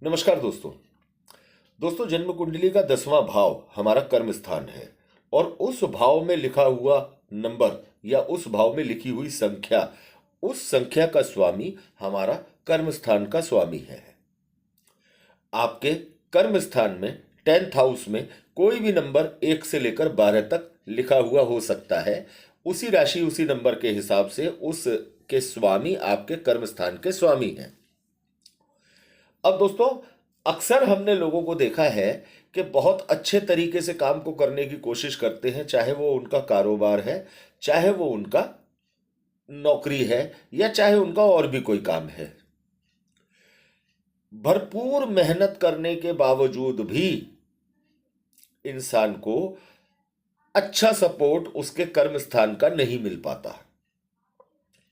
नमस्कार दोस्तों। जन्म कुंडली का 10वां भाव हमारा कर्म स्थान है और उस भाव में लिखा हुआ नंबर या उस भाव में लिखी हुई संख्या, उस संख्या का स्वामी हमारा कर्म स्थान का स्वामी है। आपके कर्म स्थान में 10th हाउस में कोई भी नंबर 1 से लेकर 12 तक लिखा हुआ हो सकता है। उसी राशि उसी नंबर के हिसाब से उस के स्वामी आपके कर्म स्थान के स्वामी हैं। अब दोस्तों, अक्सर हमने लोगों को देखा है कि बहुत अच्छे तरीके से काम को करने की कोशिश करते हैं, चाहे वो उनका कारोबार है, चाहे वो उनका नौकरी है, या चाहे उनका और भी कोई काम है। भरपूर मेहनत करने के बावजूद भी इंसान को अच्छा सपोर्ट उसके कर्म स्थान का नहीं मिल पाता,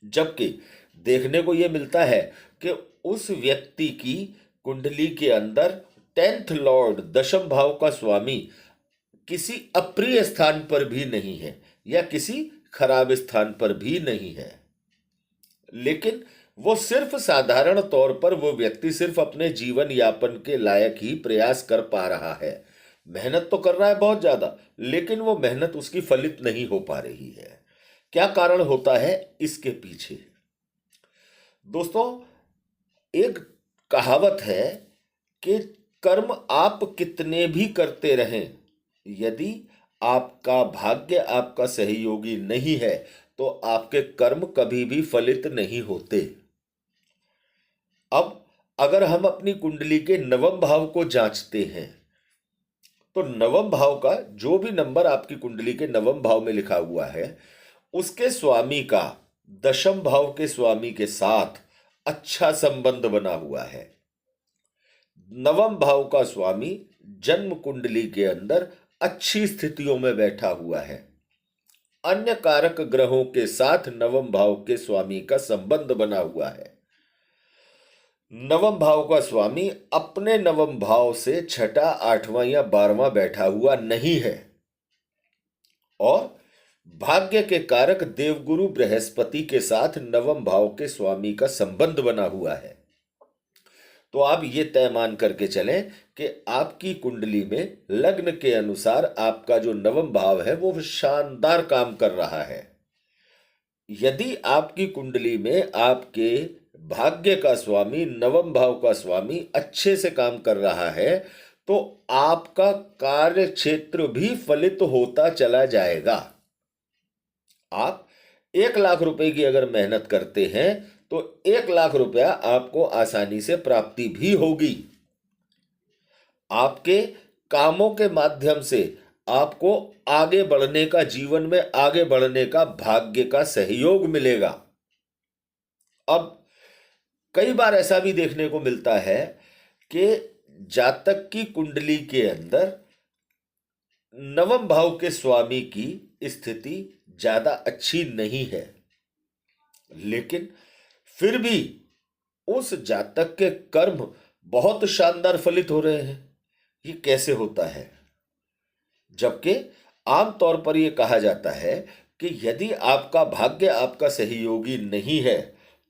जबकि देखने को यह मिलता है कि उस व्यक्ति की कुंडली के अंदर 10th लॉर्ड, दशम भाव का स्वामी किसी अप्रिय स्थान पर भी नहीं है या किसी खराब स्थान पर भी नहीं है, लेकिन वो सिर्फ साधारण तौर पर वो व्यक्ति सिर्फ अपने जीवन यापन के लायक ही प्रयास कर पा रहा है। मेहनत तो कर रहा है बहुत ज्यादा, लेकिन वो मेहनत उसकी फलित नहीं हो पा रही है। क्या कारण होता है इसके पीछे? दोस्तों, एक कहावत है कि कर्म आप कितने भी करते रहें, यदि आपका भाग्य आपका सहयोगी नहीं है तो आपके कर्म कभी भी फलित नहीं होते। अब अगर हम अपनी कुंडली के नवम भाव को जांचते हैं तो नवम भाव का जो भी नंबर आपकी कुंडली के नवम भाव में लिखा हुआ है, उसके स्वामी का दशम भाव के स्वामी के साथ अच्छा संबंध बना हुआ है। नवम भाव का स्वामी जन्म कुंडली के अंदर अच्छी स्थितियों में बैठा हुआ है। अन्य कारक ग्रहों के साथ नवम भाव के स्वामी का संबंध बना हुआ है। नवम भाव का स्वामी अपने नवम भाव से छठा, 8वां या 12वां बैठा हुआ नहीं है और भाग्य के कारक देवगुरु बृहस्पति के साथ नवम भाव के स्वामी का संबंध बना हुआ है। तो आप ये तय मान करके चलें कि आपकी कुंडली में लग्न के अनुसार आपका जो नवम भाव है वो शानदार काम कर रहा है। यदि आपकी कुंडली में आपके भाग्य का स्वामी, नवम भाव का स्वामी अच्छे से काम कर रहा है तो आपका कार्य क्षेत्र भी फलित होता चला जाएगा। आप 1 लाख रुपए की अगर मेहनत करते हैं तो 1 लाख रुपया आपको आसानी से प्राप्ति भी होगी। आपके कामों के माध्यम से आपको आगे बढ़ने का, जीवन में आगे बढ़ने का भाग्य का सहयोग मिलेगा। अब कई बार ऐसा भी देखने को मिलता है कि जातक की कुंडली के अंदर नवम भाव के स्वामी की स्थिति ज्यादा अच्छी नहीं है, लेकिन फिर भी उस जातक के कर्म बहुत शानदार फलित हो रहे हैं। ये कैसे होता है? जबकि आमतौर पर यह कहा जाता है कि यदि आपका भाग्य आपका सहयोगी नहीं है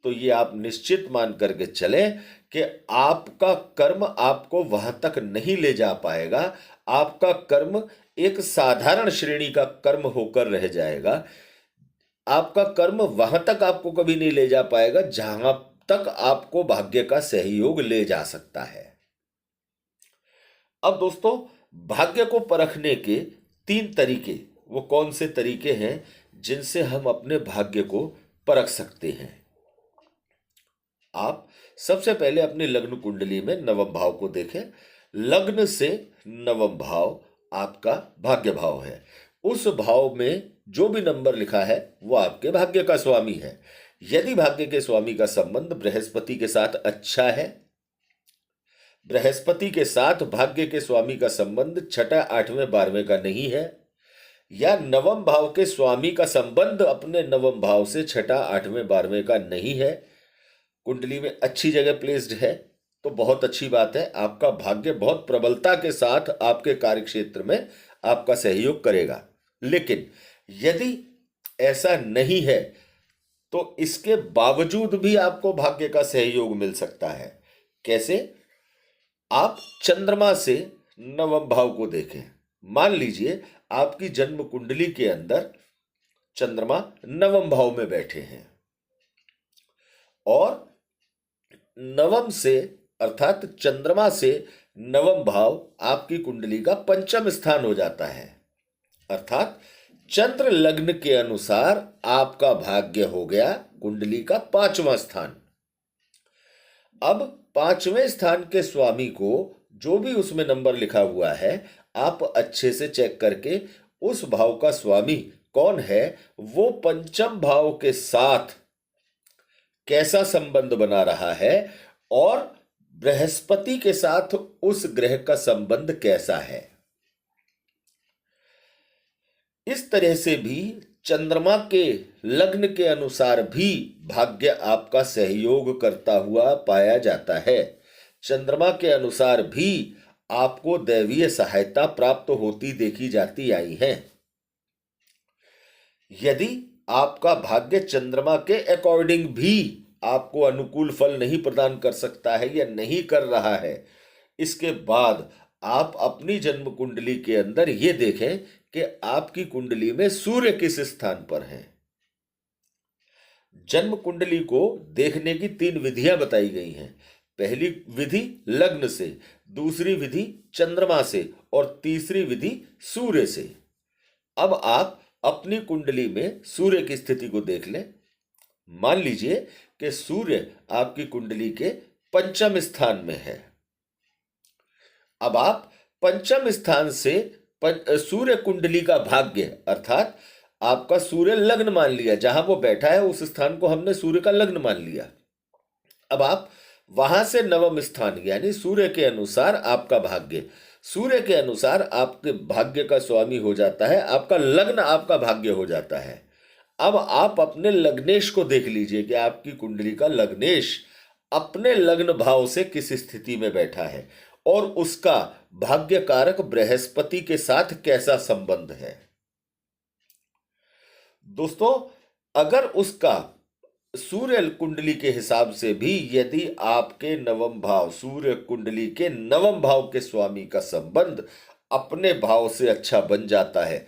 तो ये आप निश्चित मान करके चलें कि आपका कर्म आपको वहां तक नहीं ले जा पाएगा। आपका कर्म एक साधारण श्रेणी का कर्म होकर रह जाएगा। आपका कर्म वहां तक आपको कभी नहीं ले जा पाएगा जहां तक आपको भाग्य का सहयोग ले जा सकता है। अब दोस्तों, भाग्य को परखने के 3 तरीके, वो कौन से तरीके हैं जिनसे हम अपने भाग्य को परख सकते हैं? आप सबसे पहले अपनी लग्न कुंडली में नवम भाव को देखें। लग्न से नवम भाव आपका भाग्य भाव है। उस भाव में जो भी नंबर लिखा है वो आपके भाग्य का स्वामी है। यदि भाग्य के स्वामी का संबंध बृहस्पति के साथ अच्छा है, बृहस्पति के साथ भाग्य के स्वामी का संबंध छठा, 8वें, 12वें का नहीं है, या नवम भाव के स्वामी का संबंध अपने नवम भाव से छठा, 8वें, 12वें का नहीं है, कुंडली में अच्छी जगह प्लेस्ड है, तो बहुत अच्छी बात है। आपका भाग्य बहुत प्रबलता के साथ आपके कार्य क्षेत्र में आपका सहयोग करेगा। लेकिन यदि ऐसा नहीं है तो इसके बावजूद भी आपको भाग्य का सहयोग मिल सकता है। कैसे? आप चंद्रमा से नवम भाव को देखें। मान लीजिए आपकी जन्म कुंडली के अंदर चंद्रमा नवम भाव में बैठे हैं और नवम से अर्थात चंद्रमा से नवम भाव आपकी कुंडली का पंचम स्थान हो जाता है। अर्थात चंद्र लग्न के अनुसार आपका भाग्य हो गया कुंडली का पांचवा स्थान। अब पांचवें स्थान के स्वामी को जो भी उसमें नंबर लिखा हुआ है, आप अच्छे से चेक करके उस भाव का स्वामी कौन है, वो पंचम भाव के साथ कैसा संबंध बना रहा है और बृहस्पति के साथ उस ग्रह का संबंध कैसा है। इस तरह से भी चंद्रमा के लग्न के अनुसार भी भाग्य आपका सहयोग करता हुआ पाया जाता है। चंद्रमा के अनुसार भी आपको दैवीय सहायता प्राप्त होती देखी जाती आई है। यदि आपका भाग्य चंद्रमा के अकॉर्डिंग भी आपको अनुकूल फल नहीं प्रदान कर सकता है या नहीं कर रहा है, इसके बाद आप अपनी जन्म कुंडली के अंदर यह देखें कि आपकी कुंडली में सूर्य किस स्थान पर है। जन्म कुंडली को देखने की 3 विधियां बताई गई हैं। पहली विधि लग्न से, दूसरी विधि चंद्रमा से और तीसरी विधि सूर्य से। अब आप अपनी कुंडली में सूर्य की स्थिति को देख लें। मान लीजिए कि सूर्य आपकी कुंडली के पंचम स्थान में है। अब आप पंचम स्थान से सूर्य कुंडली का भाग्य अर्थात आपका सूर्य लग्न मान लिया, जहां वो बैठा है उस स्थान को हमने सूर्य का लग्न मान लिया। अब आप वहां से नवम स्थान यानी सूर्य के अनुसार आपका भाग्य, सूर्य के अनुसार आपके भाग्य का स्वामी हो जाता है, आपका लग्न आपका भाग्य हो जाता है। अब आप अपने लग्नेश को देख लीजिए कि आपकी कुंडली का लग्नेश अपने लग्न भाव से किस स्थिति में बैठा है और उसका भाग्य कारक बृहस्पति के साथ कैसा संबंध है। दोस्तों, अगर उसका सूर्य कुंडली के हिसाब से भी यदि आपके नवम भाव, सूर्य कुंडली के नवम भाव के स्वामी का संबंध अपने भाव से अच्छा बन जाता है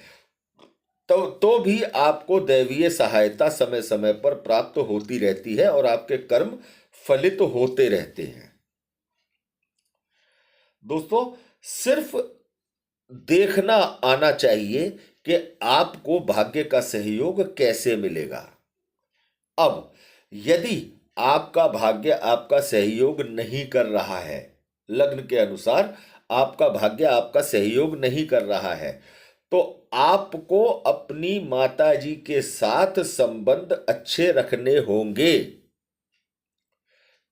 तो भी आपको दैवीय सहायता समय समय पर प्राप्त होती रहती है और आपके कर्म फलित होते रहते हैं। दोस्तों, सिर्फ देखना आना चाहिए कि आपको भाग्य का सहयोग कैसे मिलेगा। अब यदि आपका भाग्य आपका सहयोग नहीं कर रहा है, लग्न के अनुसार आपका भाग्य आपका सहयोग नहीं कर रहा है, तो आपको अपनी माताजी के साथ संबंध अच्छे रखने होंगे,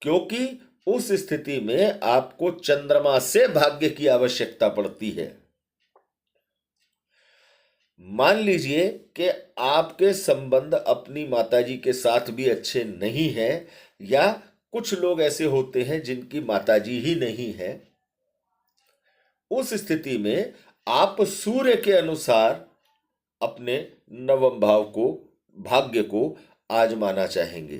क्योंकि उस स्थिति में आपको चंद्रमा से भाग्य की आवश्यकता पड़ती है। मान लीजिए कि आपके संबंध अपनी माताजी के साथ भी अच्छे नहीं हैं, या कुछ लोग ऐसे होते हैं जिनकी माताजी ही नहीं है। उस स्थिति में आप सूर्य के अनुसार अपने नवम भाव को, भाग्य को आजमाना चाहेंगे।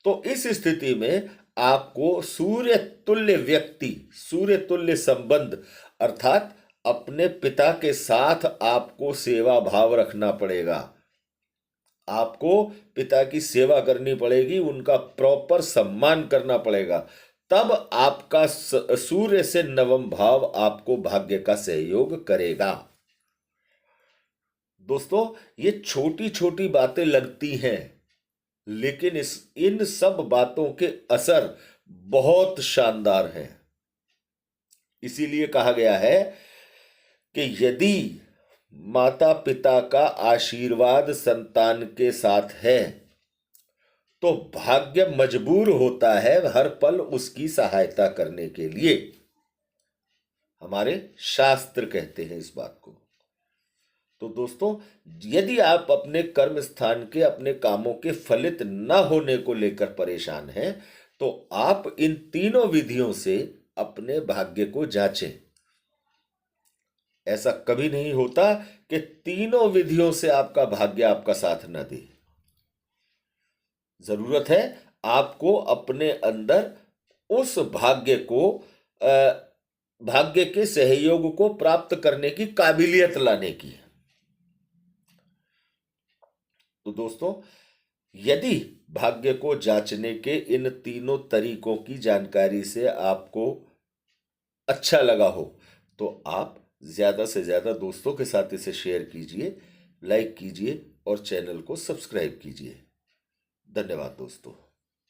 तो इस स्थिति में आपको सूर्य तुल्य व्यक्ति, सूर्य तुल्य संबंध अर्थात अपने पिता के साथ आपको सेवा भाव रखना पड़ेगा। आपको पिता की सेवा करनी पड़ेगी, उनका प्रॉपर सम्मान करना पड़ेगा, तब आपका सूर्य से नवम भाव आपको भाग्य का सहयोग करेगा। दोस्तों, ये छोटी छोटी बातें लगती हैं, लेकिन इन सब बातों के असर बहुत शानदार हैं। इसीलिए कहा गया है कि यदि माता पिता का आशीर्वाद संतान के साथ है तो भाग्य मजबूर होता है हर पल उसकी सहायता करने के लिए। हमारे शास्त्र कहते हैं इस बात को। तो दोस्तों, यदि आप अपने कर्म स्थान के, अपने कामों के फलित न होने को लेकर परेशान हैं, तो आप इन तीनों विधियों से अपने भाग्य को जांचें। ऐसा कभी नहीं होता कि तीनों विधियों से आपका भाग्य आपका साथ न दे। जरूरत है आपको अपने अंदर उस भाग्य को भाग्य के सहयोग को प्राप्त करने की काबिलियत लाने की है। तो दोस्तों, यदि भाग्य को जांचने के इन तीनों तरीकों की जानकारी से आपको अच्छा लगा हो तो आप ज्यादा से ज्यादा दोस्तों के साथ इसे शेयर कीजिए, लाइक कीजिए और चैनल को सब्सक्राइब कीजिए। धन्यवाद दोस्तों।